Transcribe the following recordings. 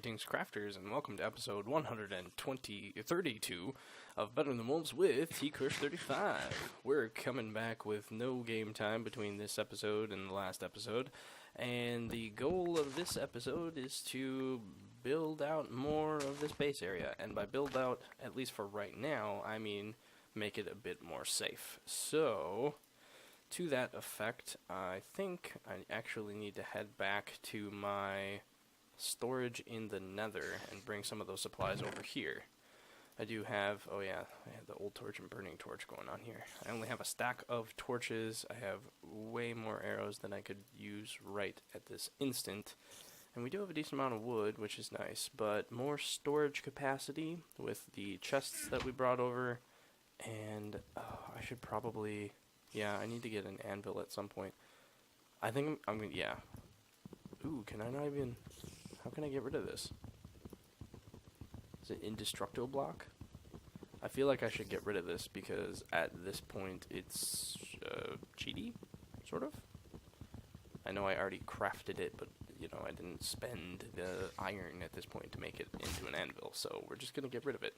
Greetings, crafters, and welcome to episode 132 of Better Than Wolves with T-Kush35. We're coming back with no game time between this episode and the last episode, and the goal of this episode is to build out more of this base area, and by build out, at least for right now, I mean make it a bit more safe. So, to that effect, I think I actually need to head back to my storage in the nether and bring some of those supplies over here. I do have, oh yeah, I have the old torch and burning torch going on here. I only have a stack of torches. I have way more arrows than I could use right at this instant. And we do have a decent amount of wood, which is nice, but more storage capacity with the chests that we brought over. And I should probably, yeah, I need to get an anvil at some point. I think I'm gonna, yeah. Ooh, can I not even... How can I get rid of this? Is it indestructible block? I feel like I should get rid of this because at this point it's cheaty, sort of. I know I already crafted it, but you know I didn't spend the iron at this point to make it into an anvil, so we're just gonna get rid of it.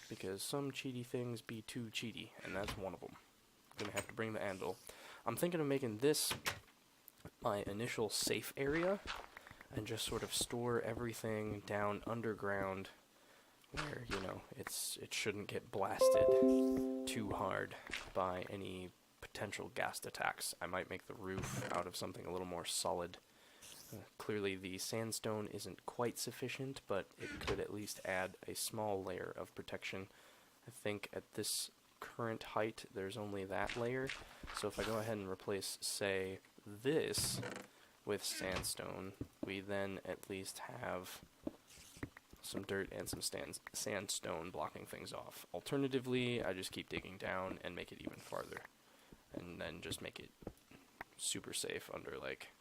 Because some cheaty things be too cheaty, and that's one of them. I'm gonna have to bring the anvil. I'm thinking of making this my initial safe area, and just sort of store everything down underground where, you know, it shouldn't get blasted too hard by any potential ghast attacks. I might make the roof out of something a little more solid. Clearly the sandstone isn't quite sufficient, but it could at least add a small layer of protection. I think at this current height there's only that layer, so if I go ahead and replace, say, this with sandstone, we then at least have some dirt and some sandstone blocking things off. Alternatively, I just keep digging down and make it even farther, and then just make it super safe under like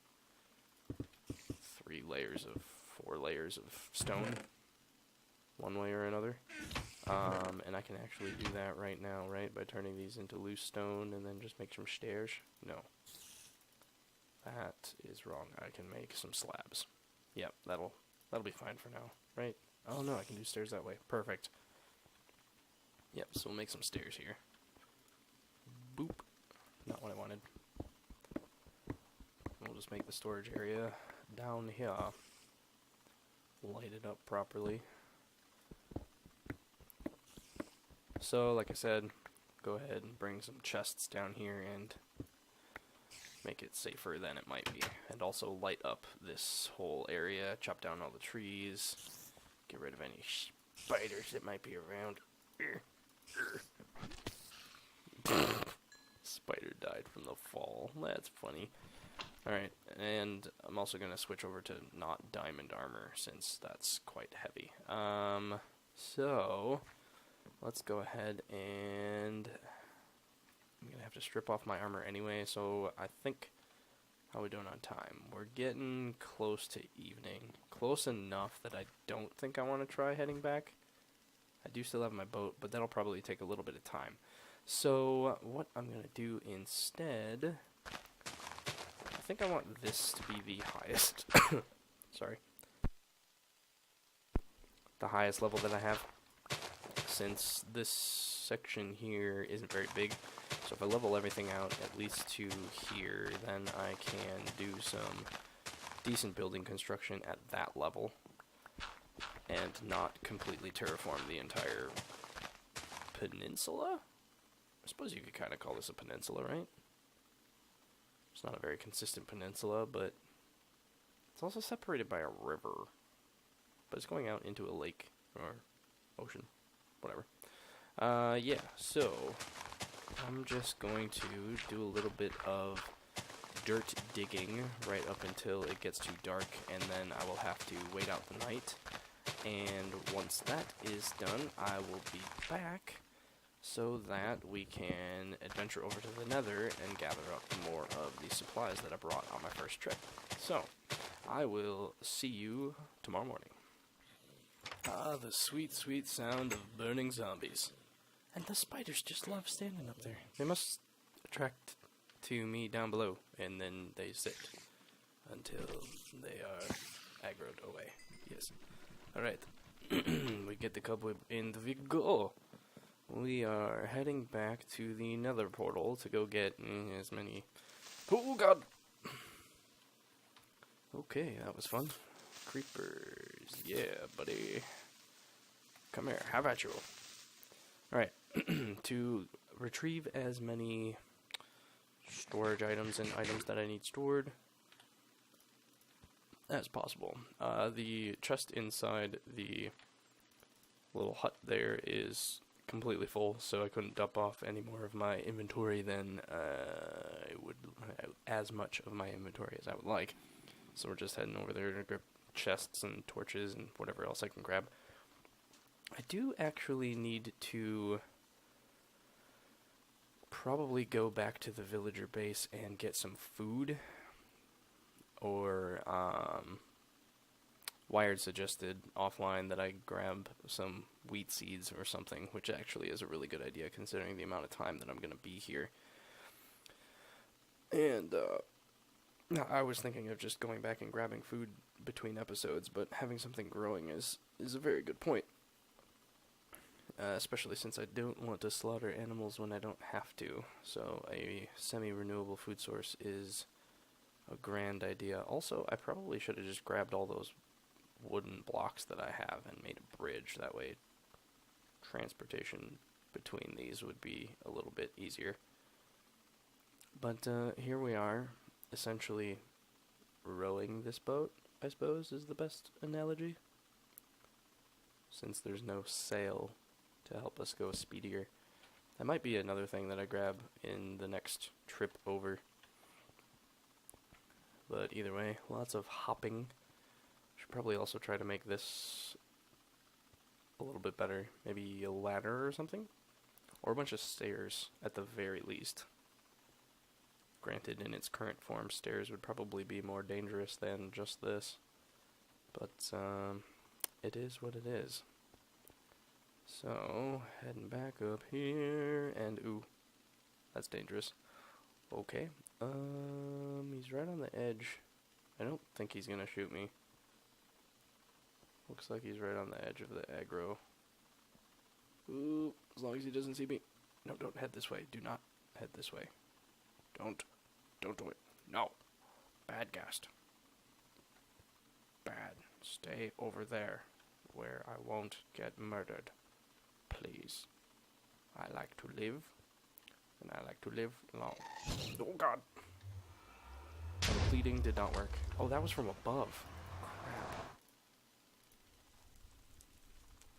4 layers of stone, one way or another. And I can actually do that right now, right, by turning these into loose stone and then just make some stairs. No. That is wrong. I can make some slabs. Yep, that'll be fine for now, right? Oh no, I can do stairs that way. Perfect. Yep, so we'll make some stairs here. Boop. Not what I wanted. We'll just make the storage area down here. Light it up properly. So, like I said, go ahead and bring some chests down here and make it safer than it might be, and also light up this whole area, chop down all the trees, get rid of any spiders that might be around. Spider died from the fall. That's funny. Alright, and I'm also going to switch over to not diamond armor, since that's quite heavy. So, let's go ahead and... I'm going to have to strip off my armor anyway, so I think... How are we doing on time? We're getting close to evening. Close enough that I don't think I want to try heading back. I do still have my boat, but that'll probably take a little bit of time. So, what I'm going to do instead... I think I want this to be the highest... Sorry. The highest level that I have. Since this section here isn't very big, so if I level everything out at least to here, then I can do some decent building construction at that level and not completely terraform the entire peninsula? I suppose you could kind of call this a peninsula, right? It's not a very consistent peninsula, but it's also separated by a river. But it's going out into a lake or ocean. Whatever. Yeah, so I'm just going to do a little bit of dirt digging right up until it gets too dark, and then I will have to wait out the night. And once that is done, I will be back so that we can adventure over to the nether and gather up more of the supplies that I brought on my first trip. So, I will see you tomorrow morning. Ah, the sweet, sweet sound of burning zombies. And the spiders just love standing up there. They must attract to me down below, and then they sit until they are aggroed away. Yes. Alright. We get the cobweb and we go. We are heading back to the nether portal to go get as many... Oh, God! Okay, that was fun. Creepers. Yeah, buddy. Come here. How about you? Alright. To retrieve as many storage items and items that I need stored as possible. The chest inside the little hut there is completely full, so I couldn't dump off any more of my inventory than I would, as much of my inventory as I would like. So we're just heading over there to grab chests and torches and whatever else I can grab. I do actually need to probably go back to the villager base and get some food, or Wired suggested offline that I grab some wheat seeds or something, which actually is a really good idea considering the amount of time that I'm going to be here. And I was thinking of just going back and grabbing food between episodes, but having something growing is a very good point. Especially since I don't want to slaughter animals when I don't have to. So a semi-renewable food source is a grand idea. Also, I probably should have just grabbed all those wooden blocks that I have and made a bridge. That way transportation between these would be a little bit easier. But here we are, essentially rowing this boat, I suppose, is the best analogy. Since there's no sail to help us go speedier. That might be another thing that I grab in the next trip over. But either way, lots of hopping. Should probably also try to make this a little bit better. Maybe a ladder or something? Or a bunch of stairs, at the very least. Granted, in its current form, stairs would probably be more dangerous than just this. But, it is what it is. So, heading back up here, and ooh, that's dangerous. Okay, he's right on the edge. I don't think he's gonna shoot me. Looks like he's right on the edge of the aggro. Ooh, as long as he doesn't see me. No, don't head this way. Do not head this way. Don't do it. No. Bad guest. Bad. Stay over there, where I won't get murdered. Please. I like to live, and I like to live long. Oh, God. The pleading did not work. Oh, that was from above. Crap.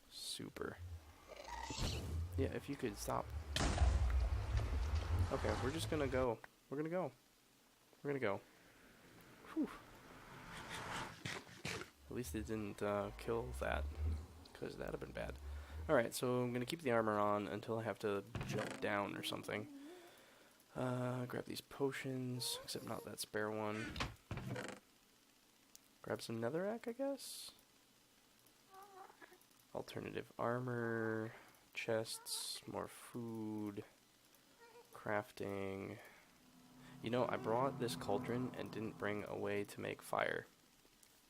Super. Yeah, if you could stop. Okay, we're just gonna go. We're gonna go. We're gonna go. Whew. At least it didn't kill that, because that'd have been bad. Alright, so I'm going to keep the armor on until I have to jump down or something. Grab these potions, except not that spare one. Grab some netherrack, I guess? Alternative armor, chests, more food, crafting. You know, I brought this cauldron and didn't bring a way to make fire.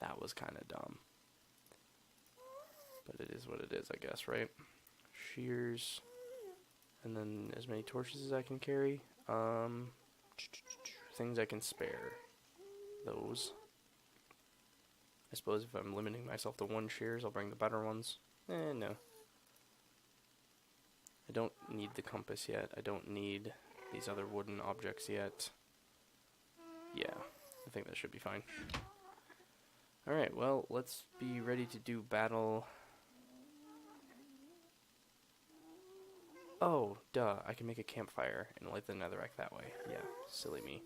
That was kind of dumb. But it is what it is, I guess, right? Shears. And then as many torches as I can carry. Things I can spare. Those. I suppose if I'm limiting myself to one shears, I'll bring the better ones. No. I don't need the compass yet. I don't need these other wooden objects yet. Yeah, I think that should be fine. Alright, well, let's be ready to do battle. Oh, duh, I can make a campfire and light the netherrack that way. Yeah, silly me.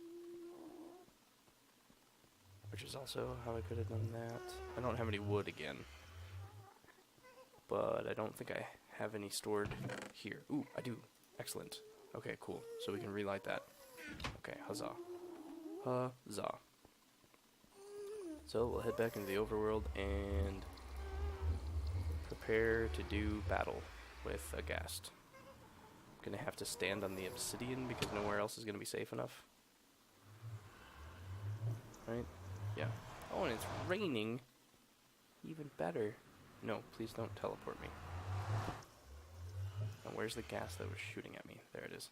Which is also how I could have done that. I don't have any wood again. But I don't think I have any stored here. Ooh, I do. Excellent. Okay, cool. So we can relight that. Okay, huzzah. Huzzah. So we'll head back into the overworld and prepare to do battle with a ghast. Gonna have to stand on the obsidian because nowhere else is gonna be safe enough. Right? Yeah. Oh, and it's raining. Even better. No, please don't teleport me. And where's the gas that was shooting at me? There it is.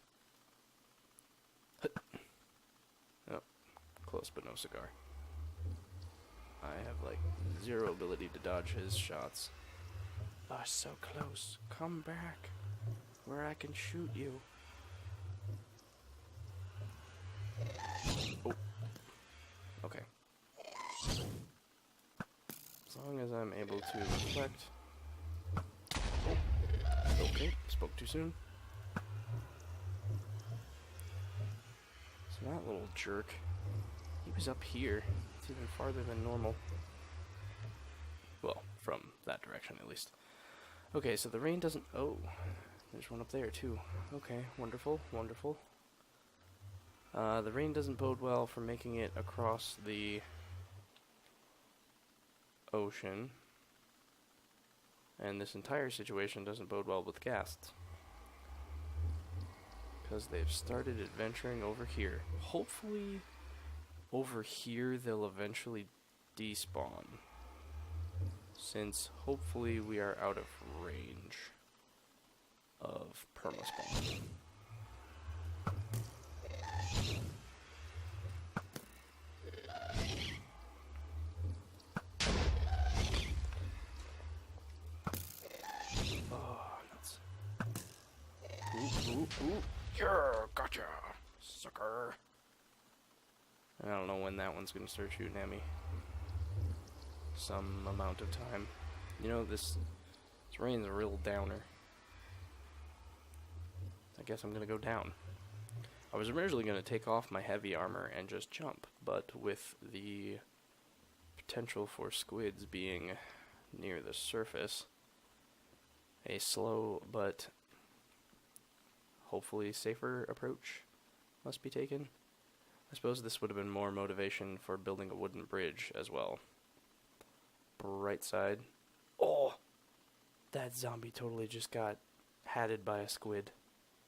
Oh, close but no cigar. I have like zero ability to dodge his shots. Oh, so close. Come back where I can shoot you. Oh. Okay. As long as I'm able to reflect. Oh. Okay, spoke too soon. So that little jerk, he was up here. It's even farther than normal. Well, from that direction at least. Okay, so the rain doesn't... Oh, there's one up there too. Okay, wonderful, wonderful. The rain doesn't bode well for making it across the ocean. And this entire situation doesn't bode well with ghasts. Because they've started adventuring over here. Hopefully, over here they'll eventually despawn. Since hopefully we are out of range of permaspawn. Oh, nuts. Ooh. Yeah, gotcha, sucker. I don't know when that one's gonna start shooting at me. Some amount of time. You know, this rain's a real downer. I guess I'm gonna go down. I was originally gonna take off my heavy armor and just jump, but with the potential for squids being near the surface, a slow but hopefully safer approach must be taken. I suppose this would have been more motivation for building a wooden bridge as well. Right side. Oh! That zombie totally just got hatted by a squid.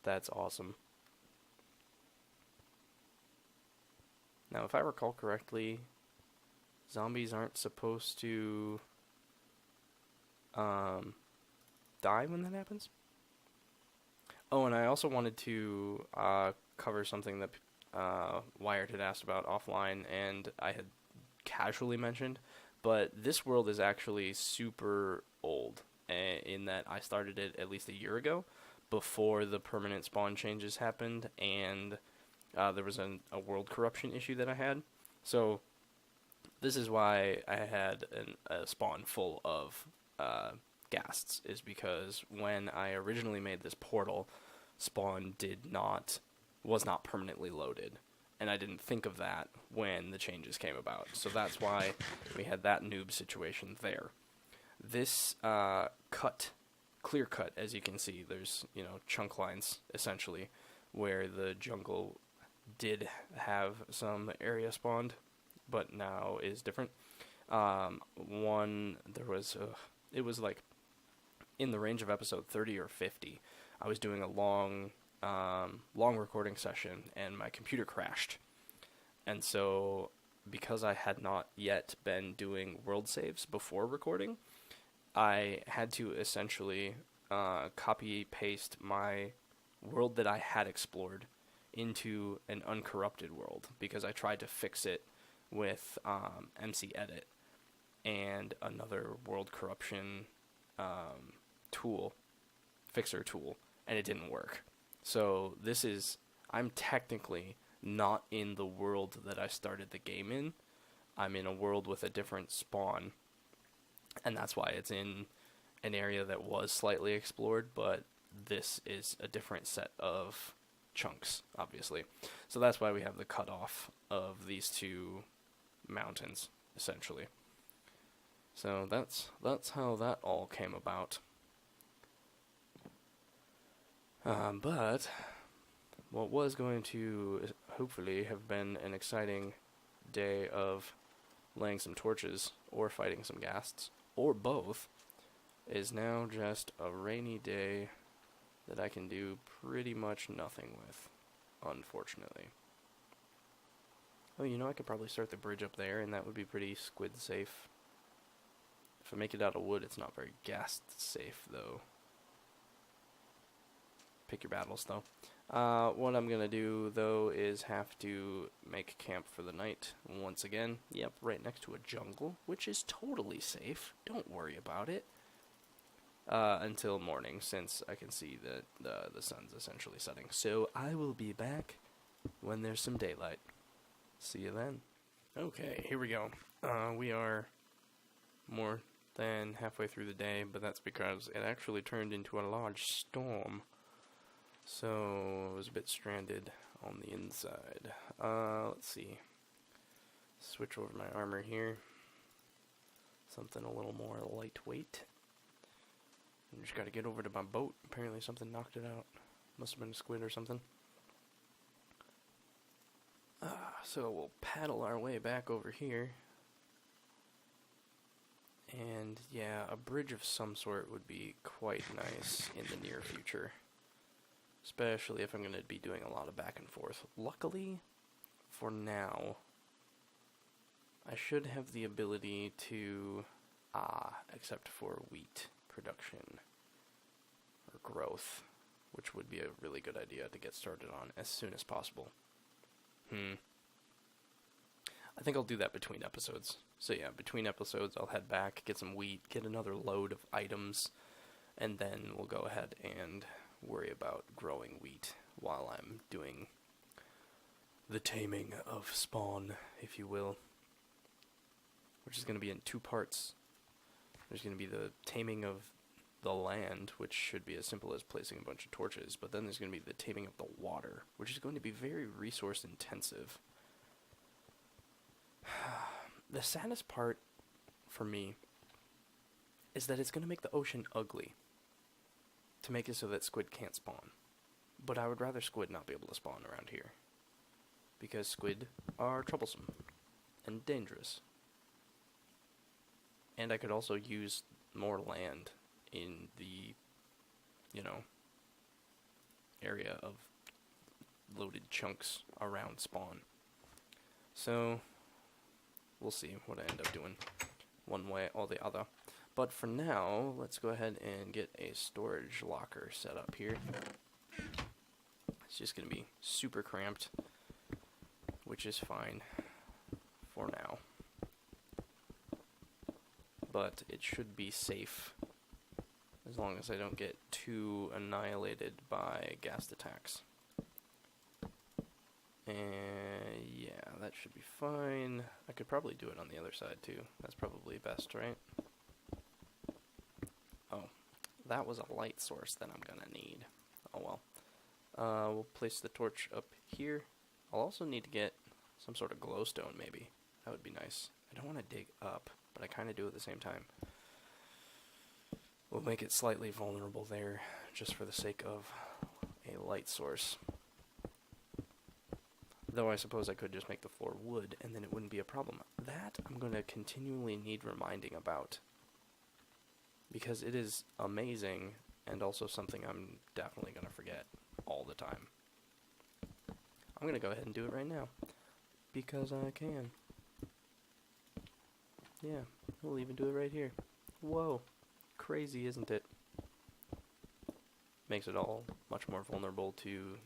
That's awesome. Now, if I recall correctly, zombies aren't supposed to die when that happens. Oh, and I also wanted to cover something that Wired had asked about offline, and I had casually mentioned, but this world is actually super old, in that I started it at least a year ago, before the permanent spawn changes happened, and there was a world corruption issue that I had. So this is why I had a spawn full of ghasts, is because when I originally made this portal, spawn was not permanently loaded, and I didn't think of that when the changes came about. So that's why we had that noob situation there. This clear cut, as you can see, there's, chunk lines, essentially, where the jungle did have some area spawned, but now is different. It was like, in the range of episode 30 or 50, I was doing a long recording session, and my computer crashed. And so, because I had not yet been doing world saves before recording, I had to essentially copy-paste my world that I had explored into an uncorrupted world, because I tried to fix it with MC Edit and another world corruption fixer tool, and it didn't work. So I'm technically not in the world that I started the game in. I'm in a world with a different spawn, and that's why it's in an area that was slightly explored, but this is a different set of chunks, obviously. So that's why we have the cutoff of these two mountains, essentially. So that's how that all came about. But what was going to hopefully have been an exciting day of laying some torches or fighting some ghasts, or both, is now just a rainy day that I can do pretty much nothing with, unfortunately. Oh, I could probably start the bridge up there, and that would be pretty squid safe. If I make it out of wood, it's not very gas safe, though. Pick your battles, though. What I'm gonna do, though, is have to make camp for the night once again. Yep, right next to a jungle, which is totally safe. Don't worry about it. Until morning, since I can see that the sun's essentially setting. So I will be back when there's some daylight. See you then. Okay, here we go. We are more than halfway through the day, but that's because it actually turned into a large storm. So I was a bit stranded on the inside. Let's see. Switch over my armor here. Something a little more lightweight. I just gotta get over to my boat. Apparently something knocked it out. Must have been a squid or something. So we'll paddle our way back over here. And yeah, a bridge of some sort would be quite nice in the near future. Especially if I'm going to be doing a lot of back and forth. Luckily, for now, I should have the ability to, except for wheat production or growth, which would be a really good idea to get started on as soon as possible. I think I'll do that between episodes. So yeah, between episodes I'll head back, get some wheat, get another load of items, and then we'll go ahead and worry about growing wheat while I'm doing the taming of spawn, if you will, which is going to be in 2 parts. There's going to be the taming of the land, which should be as simple as placing a bunch of torches, but then there's going to be the taming of the water, which is going to be very resource intensive. The saddest part for me is that it's going to make the ocean ugly to make it so that squid can't spawn. But I would rather squid not be able to spawn around here, because squid are troublesome and dangerous. And I could also use more land in the, area of loaded chunks around spawn. So we'll see what I end up doing, one way or the other. But for now, let's go ahead and get a storage locker set up here. It's just going to be super cramped, which is fine for now. But it should be safe, as long as I don't get too annihilated by ghast attacks. And yeah, that should be fine. I could probably do it on the other side too. That's probably best, right? Oh, that was a light source that I'm gonna need. Oh well. We'll place the torch up here. I'll also need to get some sort of glowstone maybe. That would be nice. I don't want to dig up, but I kind of do at the same time. We'll make it slightly vulnerable there, just for the sake of a light source. Though I suppose I could just make the floor wood, and then it wouldn't be a problem. That I'm going to continually need reminding about, because it is amazing, and also something I'm definitely going to forget all the time. I'm going to go ahead and do it right now, because I can. Yeah, we'll even do it right here. Whoa, crazy, isn't it? Makes it all much more vulnerable to,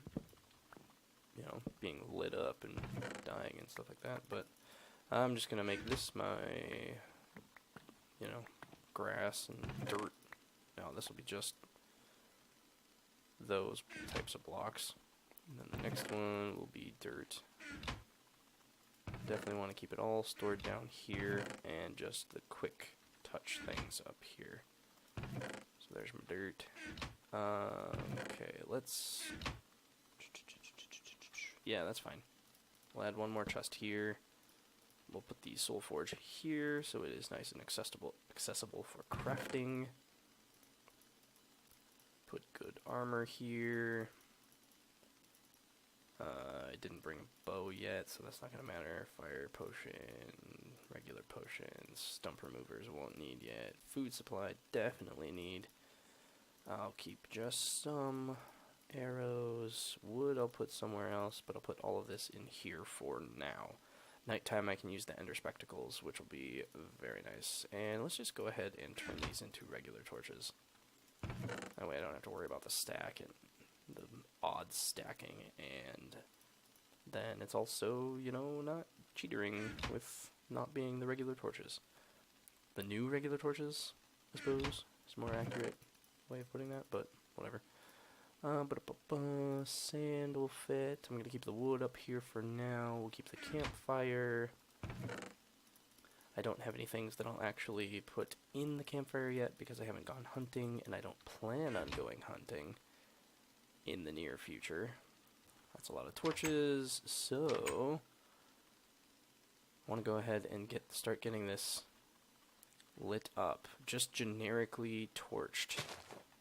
being lit up and dying and stuff like that. But I'm just going to make this my, grass and dirt. Now this will be just those types of blocks. And then the next one will be dirt. Definitely want to keep it all stored down here, and just the quick touch things up here. So there's my dirt. Okay, let's... Yeah, that's fine. We'll add one more chest here. We'll put the soul forge here, so it is nice and accessible for crafting. Put good armor here. I didn't bring a bow yet, so that's not going to matter. Fire potion, regular potions, stump removers won't need yet. Food supply, definitely need. I'll keep just some arrows. Wood I'll put somewhere else, but I'll put all of this in here for now. nighttime I can use the ender spectacles, which will be very nice. And let's just go ahead and turn these into regular torches. That way I don't have to worry about the stack and the odd stacking, and then it's also, you know, not cheatering with not being the regular torches. The new regular torches, I suppose, is a more accurate way of putting that, but whatever. Sand will fit. I'm going to keep the wood up here for now. We'll keep the campfire. I don't have any things that I'll actually put in the campfire yet because I haven't gone hunting, and I don't plan on going hunting in the near future. That's a lot of torches, so I want to go ahead and start getting this lit up, just generically torched,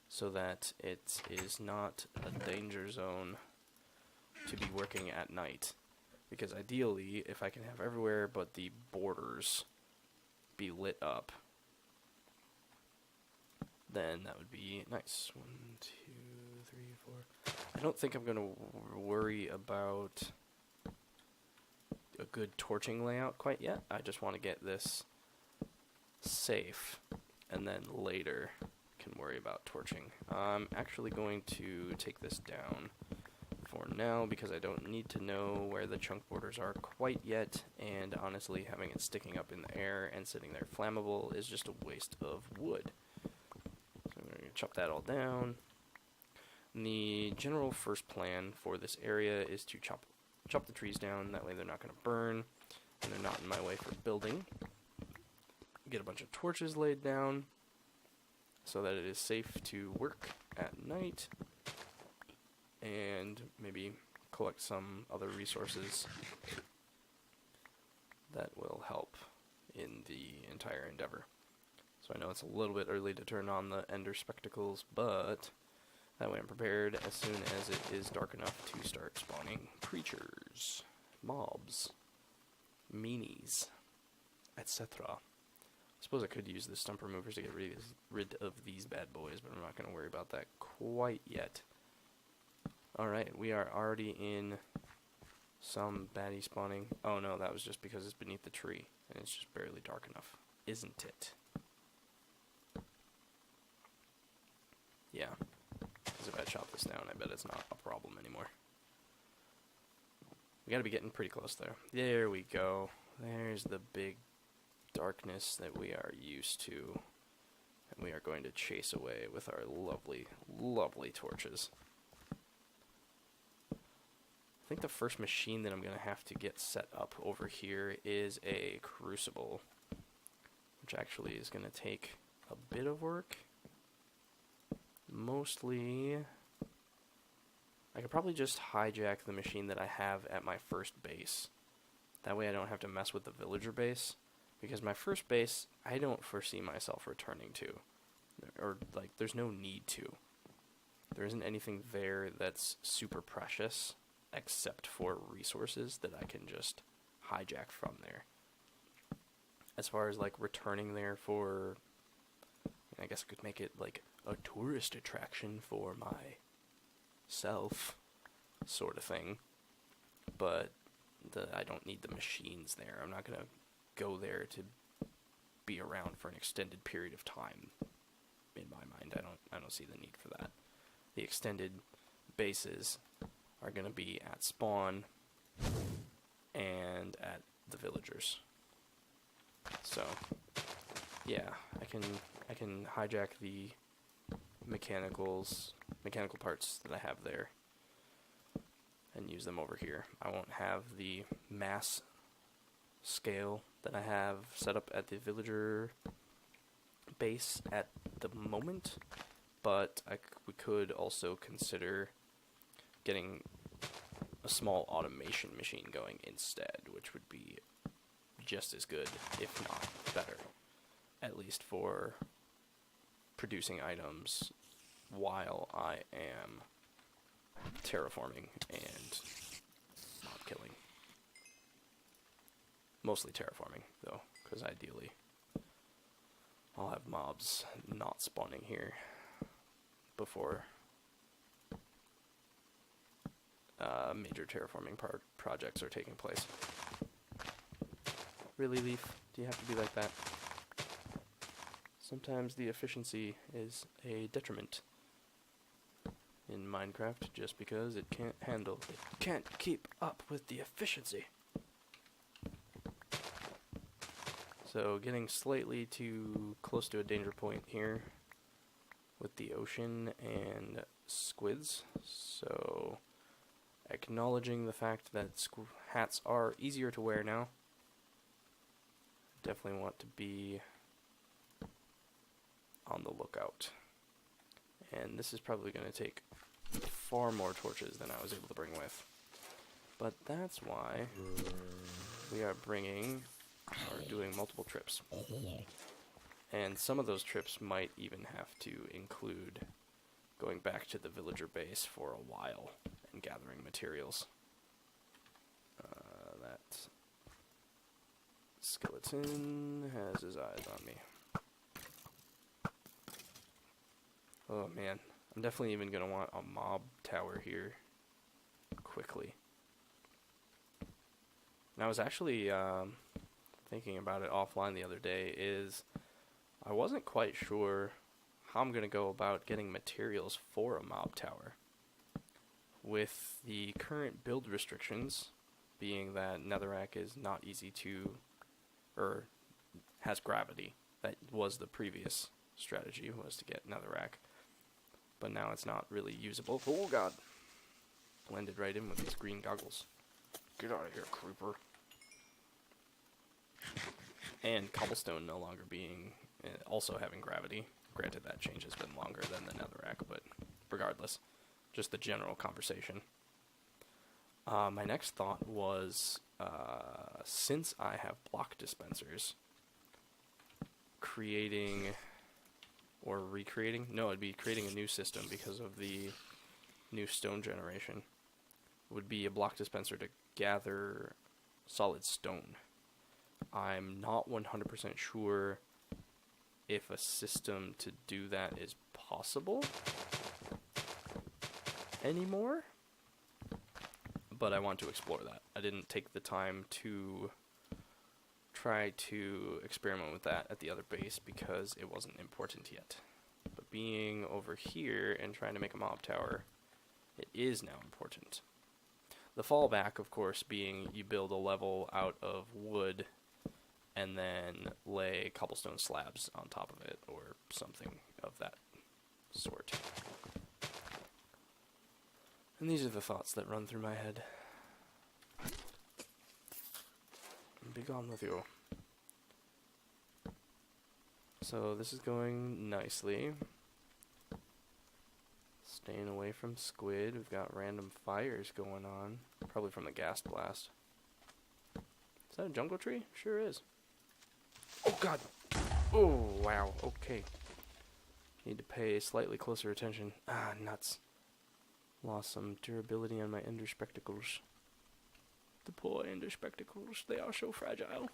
so that it is not a danger zone to be working at night. Because ideally, if I can have everywhere but the borders be lit up, then that would be nice. 1, 2, 3, 4. I don't think I'm going to worry about a good torching layout quite yet. I just want to get this safe, and then later can worry about torching. I'm actually going to take this down for now because I don't need to know where the chunk borders are quite yet, and honestly having it sticking up in the air and sitting there flammable is just a waste of wood. So I'm going to chop that all down. And the general first plan for this area is to chop the trees down, that way they're not going to burn and they're not in my way for building. Get a bunch of torches laid down so that it is safe to work at night, and maybe collect some other resources that will help in the entire endeavor. So I know it's a little bit early to turn on the ender spectacles, but that way I'm prepared as soon as it is dark enough to start spawning creatures, mobs, meanies, etc. I suppose I could use the stump removers to get rid of these bad boys, but I'm not going to worry about that quite yet. Alright, we are already in some baddie spawning. Oh no, that was just because it's beneath the tree, and it's just barely dark enough, isn't it? Yeah. Because if I chop this down, I bet it's not a problem anymore. We gotta be getting pretty close there. There we go. There's the big darkness that we are used to, and we are going to chase away with our lovely, lovely torches. I think the first machine that I'm going to have to get set up over here is a crucible, which actually is going to take a bit of work. Mostly, I could probably just hijack the machine that I have at my first base. That way I don't have to mess with the villager base. Because my first base, I don't foresee myself returning to. Or, like, there's no need to. There isn't anything there that's super precious, except for resources that I can just hijack from there. As far as, like, returning there for... I guess I could make it, like, a tourist attraction for myself, sort of thing. But I don't need the machines there. I'm not going to go there to be around for an extended period of time. In my mind, I don't see the need for that. The extended bases are going to be at spawn and at the villagers. So yeah, I can hijack the mechanical parts that I have there and use them over here. I won't have the mass scale that I have set up at the villager base at the moment, but we could also consider getting a small automation machine going instead, which would be just as good, if not better, at least for producing items while I am terraforming and mob killing. Mostly terraforming, though, because ideally I'll have mobs not spawning here before major terraforming projects are taking place. Really, Leaf? Do you have to be like that? Sometimes the efficiency is a detriment in Minecraft just because it can't keep up with the efficiency. So getting slightly too close to a danger point here with the ocean and squids. So acknowledging the fact that hats are easier to wear now. Definitely want to be on the lookout. And this is probably going to take far more torches than I was able to bring with. But that's why we are doing multiple trips. And some of those trips might even have to include going back to the villager base for a while and gathering materials. That skeleton has his eyes on me. Oh man, I'm definitely even going to want a mob tower here quickly. And I was actually thinking about it offline the other day, I wasn't quite sure how I'm going to go about getting materials for a mob tower. With the current build restrictions, being that netherrack is not easy to, or has gravity. That was the previous strategy, was to get netherrack. But now it's not really usable. Oh god! Blended right in with these green goggles. Get out of here, creeper. And cobblestone no longer being, also having gravity. Granted, that change has been longer than the netherrack, but regardless, just the general conversation. My next thought was, since I have block dispensers, creating or recreating, no, it'd be creating a new system because of the new stone generation, would be a block dispenser to gather solid stone. I'm not 100% sure if a system to do that is possible anymore, but I want to explore that. I didn't take the time to try to experiment with that at the other base because it wasn't important yet. But being over here and trying to make a mob tower, it is now important. The fallback, of course, being you build a level out of wood and then lay cobblestone slabs on top of it or something of that sort. And these are the thoughts that run through my head. Be gone with you. So this is going nicely. Staying away from squid. We've got random fires going on. Probably from the gas blast. Is that a jungle tree? Sure is. Oh god! Oh wow, okay. Need to pay slightly closer attention. Ah, nuts. Lost some durability on my ender spectacles. The poor ender spectacles, they are so fragile.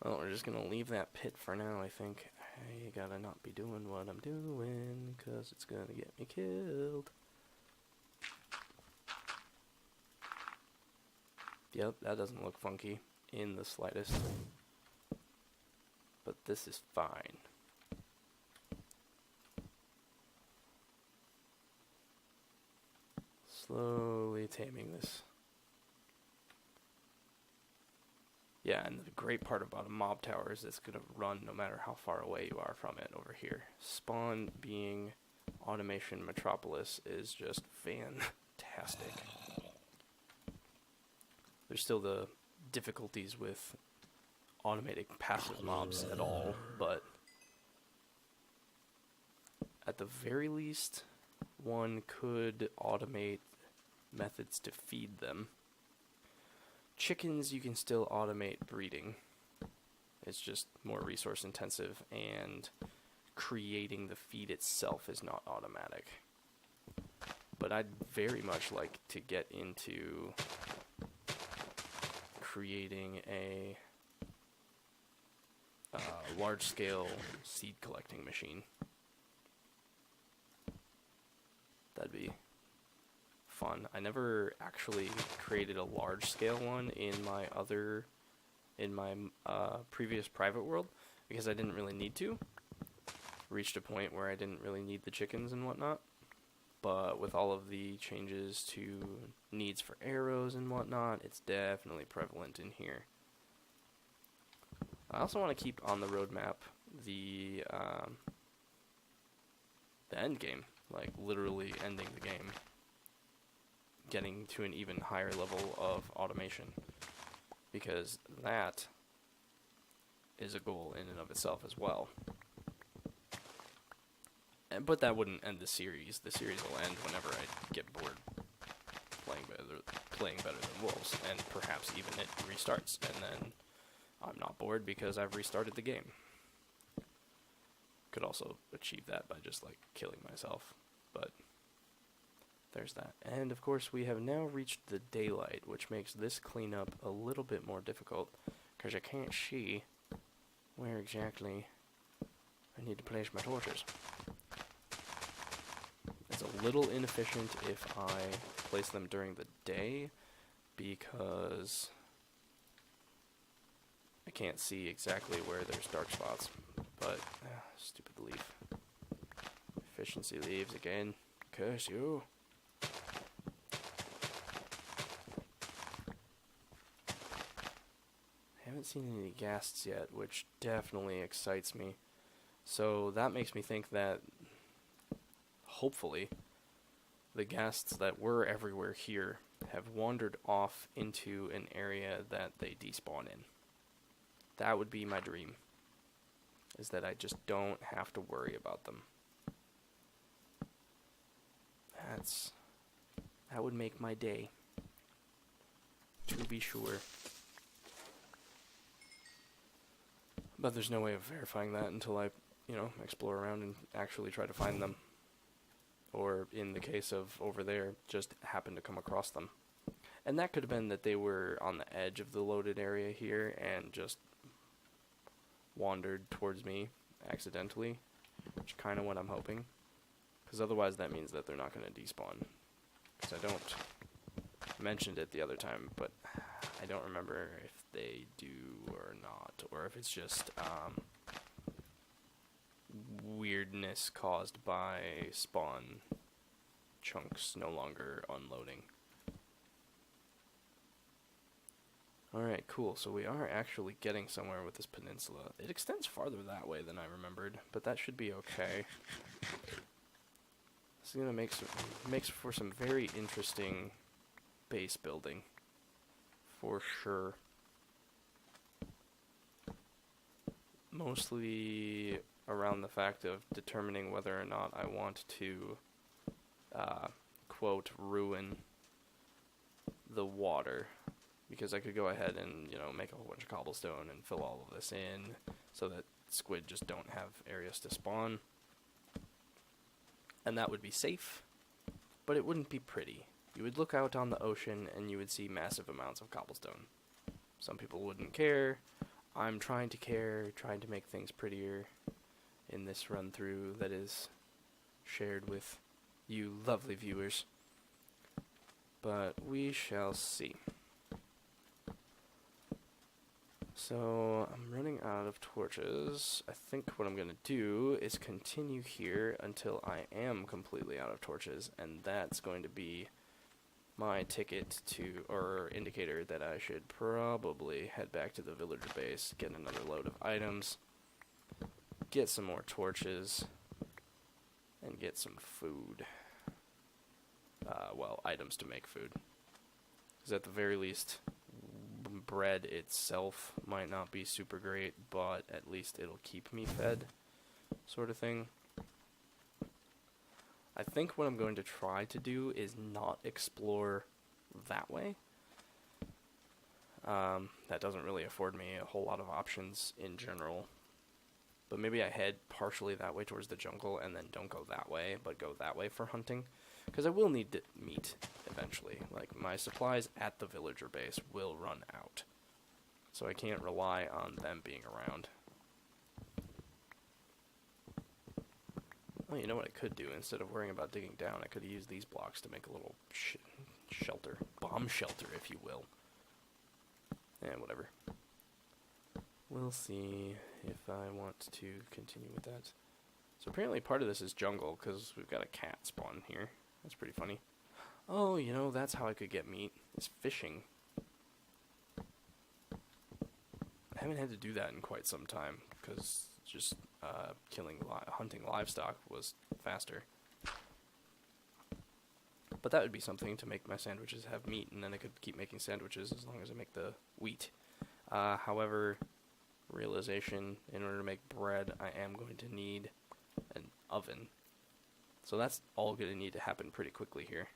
Well, we're just gonna leave that pit for now, I think. I gotta not be doing what I'm doing, cause it's gonna get me killed. Yep, that doesn't look funky in the slightest. But this is fine. Slowly taming this. Yeah, and the great part about a mob tower is it's going to run no matter how far away you are from it over here. Spawn being Automation Metropolis is just fantastic. There's still the difficulties with automating passive mobs at all, but at the very least, one could automate methods to feed them. Chickens, you can still automate breeding. It's just more resource intensive, and creating the feed itself is not automatic. But I'd very much like to get into creating a large-scale seed collecting machine. That'd be fun. I never actually created a large-scale one in my previous private world because I didn't really need to. Reached a point where I didn't really need the chickens and whatnot. But with all of the changes to needs for arrows and whatnot, it's definitely prevalent in here. I also want to keep on the roadmap the end game, like literally ending the game, getting to an even higher level of automation, because that is a goal in and of itself as well. But that wouldn't end the series. The series will end whenever I get bored playing better than wolves, and perhaps even it restarts, and then I'm not bored because I've restarted the game. Could also achieve that by just like killing myself, but there's that. And of course we have now reached the daylight, which makes this cleanup a little bit more difficult because I can't see where exactly I need to place my torches. It's a little inefficient if I place them during the day because I can't see exactly where there's dark spots, but stupid leaf. Efficiency leaves again. Curse you. Haven't seen any ghasts yet, which definitely excites me. So that makes me think that hopefully the ghasts that were everywhere here have wandered off into an area that they despawn in. That would be my dream, is that I just don't have to worry about them. That would make my day, to be sure. But there's no way of verifying that until I, explore around and actually try to find them. Or, in the case of over there, just happen to come across them. And that could have been that they were on the edge of the loaded area here and just wandered towards me accidentally, which is kind of what I'm hoping. Because otherwise that means that they're not going to despawn. Because I don't mentioned it the other time, but I don't remember if they do or not, or if it's just weirdness caused by spawn chunks no longer unloading. Alright, cool. So we are actually getting somewhere with this peninsula. It extends farther that way than I remembered, but that should be okay. This is going to makes for some very interesting base building, for sure. Mostly around the fact of determining whether or not I want to, quote, ruin the water. Because I could go ahead and, make a whole bunch of cobblestone and fill all of this in so that squid just don't have areas to spawn. And that would be safe, but it wouldn't be pretty. You would look out on the ocean and you would see massive amounts of cobblestone. Some people wouldn't care. I'm trying to care, trying to make things prettier in this run-through that is shared with you lovely viewers. But we shall see. So, I'm running out of torches. I think what I'm going to do is continue here until I am completely out of torches, and that's going to be my ticket to, or indicator that I should probably head back to the villager base, get another load of items, get some more torches, and get some food. Well, items to make food. Because at the very least, bread itself might not be super great, but at least it'll keep me fed, sort of thing. I think what I'm going to try to do is not explore that way. That doesn't really afford me a whole lot of options in general. But maybe I head partially that way towards the jungle and then don't go that way, but go that way for hunting. Because I will need meat eventually. Like, my supplies at the villager base will run out. So I can't rely on them being around. Oh, you know what I could do? Instead of worrying about digging down, I could use these blocks to make a little shelter. Bomb shelter, if you will. And whatever. We'll see if I want to continue with that. So apparently part of this is jungle, because we've got a cat spawn here. That's pretty funny. Oh, you know, that's how I could get meat, is fishing. I haven't had to do that in quite some time, because just hunting livestock was faster. But that would be something to make my sandwiches have meat, and then I could keep making sandwiches as long as I make the wheat. However, realization, in order to make bread, I am going to need an oven. So that's all going to need to happen pretty quickly here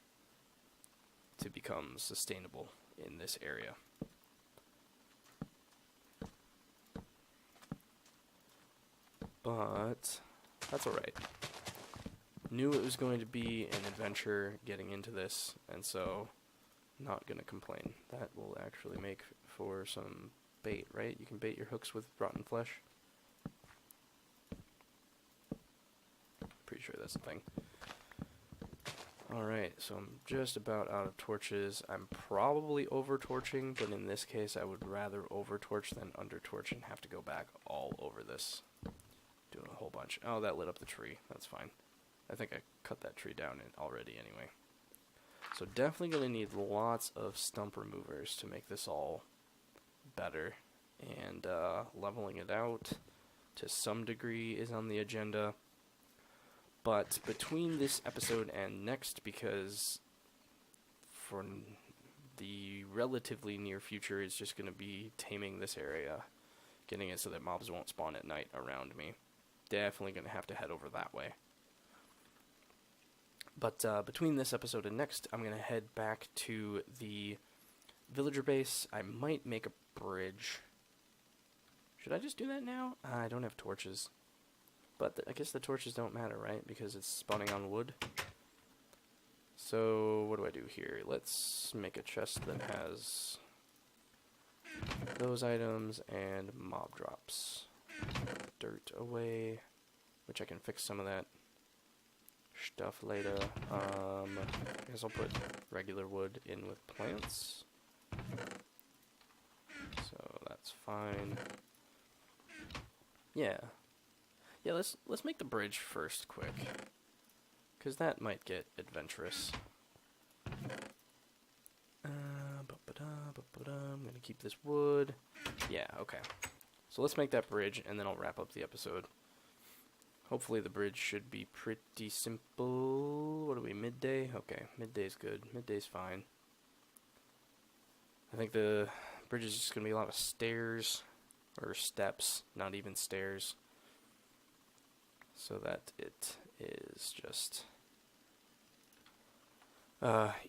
to become sustainable in this area. But that's alright. Knew it was going to be an adventure getting into this, and so not going to complain. That will actually make for some bait, right? You can bait your hooks with rotten flesh. Pretty sure that's the thing. Alright, so I'm just about out of torches. I'm probably over-torching, but in this case I would rather over-torch than under-torch and have to go back all over this. Doing a whole bunch. Oh, that lit up the tree. That's fine. I think I cut that tree down already anyway. So definitely going to need lots of stump removers to make this all better. And leveling it out to some degree is on the agenda. But between this episode and next, because for the relatively near future, it's just going to be taming this area. Getting it so that mobs won't spawn at night around me. Definitely going to have to head over that way. But between this episode and next, I'm going to head back to the villager base. I might make a bridge. Should I just do that now? I don't have torches. But I guess the torches don't matter, right? Because it's spawning on wood. So what do I do here? Let's make a chest that has those items and mob drops. Dirt away, which I can fix some of that stuff later. I guess I'll put regular wood in with plants. So that's fine. Yeah, let's make the bridge first quick, because that might get adventurous. I'm gonna keep this wood. Yeah, okay. So let's make that bridge, and then I'll wrap up the episode. Hopefully the bridge should be pretty simple. What are we, midday? Okay, midday's good. Midday's fine. I think the bridge is just going to be a lot of stairs, or steps, not even stairs. So that it is just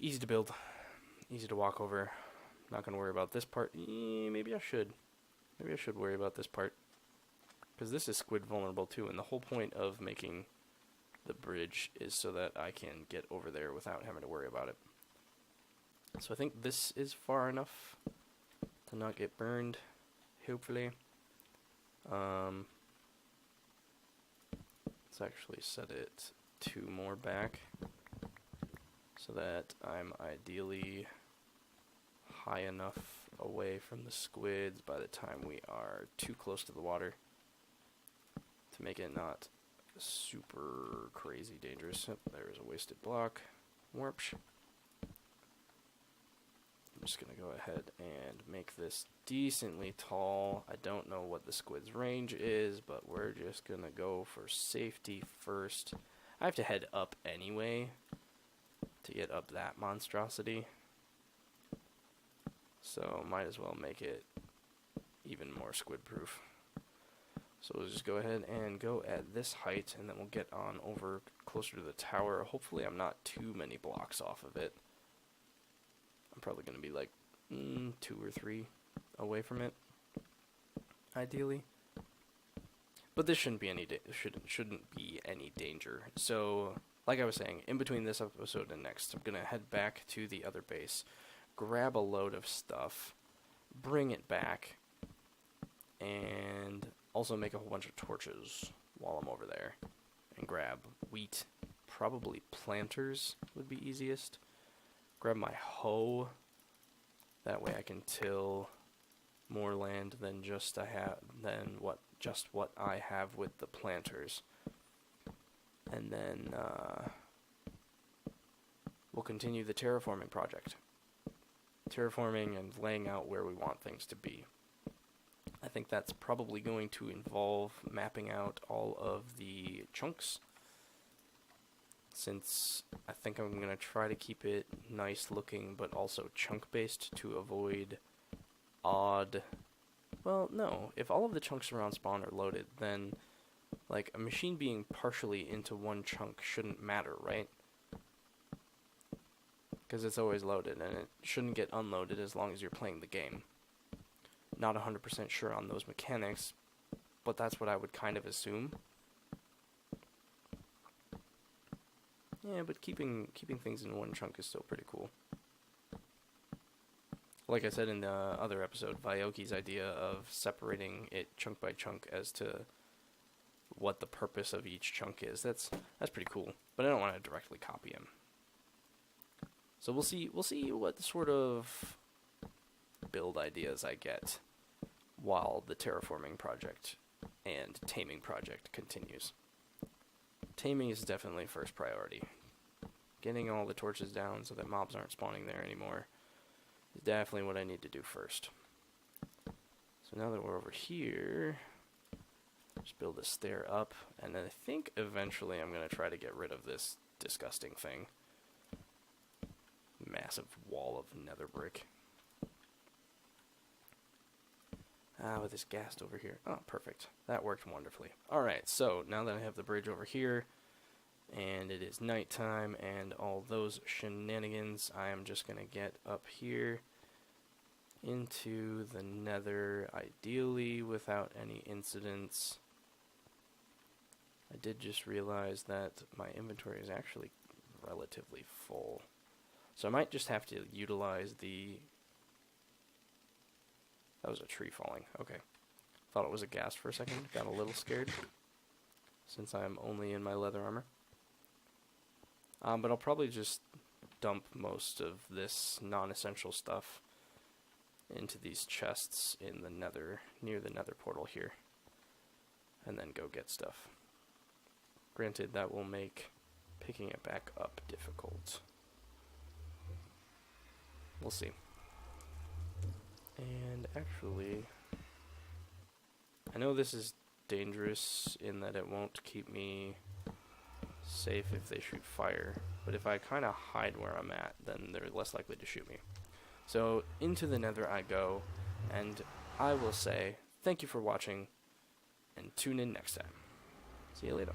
easy to build, easy to walk over. Not going to worry about this part. Maybe I should. Maybe I should worry about this part. Because this is squid vulnerable too, and the whole point of making the bridge is so that I can get over there without having to worry about it. So I think this is far enough to not get burned, hopefully. Let's actually set it 2 more back so that I'm ideally high enough away from the squids by the time we are too close to the water to make it not super crazy dangerous. Oh, there's a wasted block. Warpsh. I'm just going to go ahead and make this decently tall. I don't know what the squid's range is, but we're just going to go for safety first. I have to head up anyway to get up that monstrosity. So might as well make it even more squid proof. So we'll just go ahead and go at this height, and then we'll get on over closer to the tower. Hopefully I'm not too many blocks off of it. I'm probably going to be like 2 or 3 away from it, ideally. But this shouldn't be any shouldn't be any danger. So, like I was saying, in between this episode and next, I'm going to head back to the other base, grab a load of stuff, bring it back, and also make a whole bunch of torches while I'm over there, and grab wheat. Probably planters would be easiest, grab my hoe. That way I can till more land than what I have with the planters. And then we'll continue the terraforming project. Terraforming and laying out where we want things to be. I think that's probably going to involve mapping out all of the chunks, since I think I'm going to try to keep it nice looking but also chunk based to avoid odd... Well, no, if all of the chunks around spawn are loaded, then like a machine being partially into one chunk shouldn't matter, right? Because it's always loaded and it shouldn't get unloaded as long as you're playing the game. Not 100% sure on those mechanics, but that's what I would kind of assume. Yeah, but keeping things in one chunk is still pretty cool. Like I said in the other episode, Vyoki's idea of separating it chunk by chunk as to what the purpose of each chunk is, that's pretty cool. But I don't want to directly copy him. So we'll see what sort of build ideas I get while the terraforming project and taming project continues. Taming is definitely first priority. Getting all the torches down so that mobs aren't spawning there anymore is definitely what I need to do first. So now that we're over here, just build a stair up, and then I think eventually I'm going to try to get rid of this disgusting thing. Massive wall of nether brick. With this ghast over here. Oh, perfect. That worked wonderfully. Alright, so now that I have the bridge over here, and it is nighttime, and all those shenanigans, I am just going to get up here into the nether, ideally without any incidents. I did just realize that my inventory is actually relatively full. So I might just have to utilize the... That was a tree falling. Okay. Thought it was a ghast for a second. Got a little scared, since I'm only in my leather armor. But I'll probably just dump most of this non-essential stuff into these chests in the nether, near the nether portal here, and then go get stuff. Granted, that will make picking it back up difficult. We'll see. And actually, I know this is dangerous in that it won't keep me safe if they shoot fire, but if I kind of hide where I'm at, then they're less likely to shoot me. So into the nether I go, and I will say thank you for watching, and tune in next time. See you later.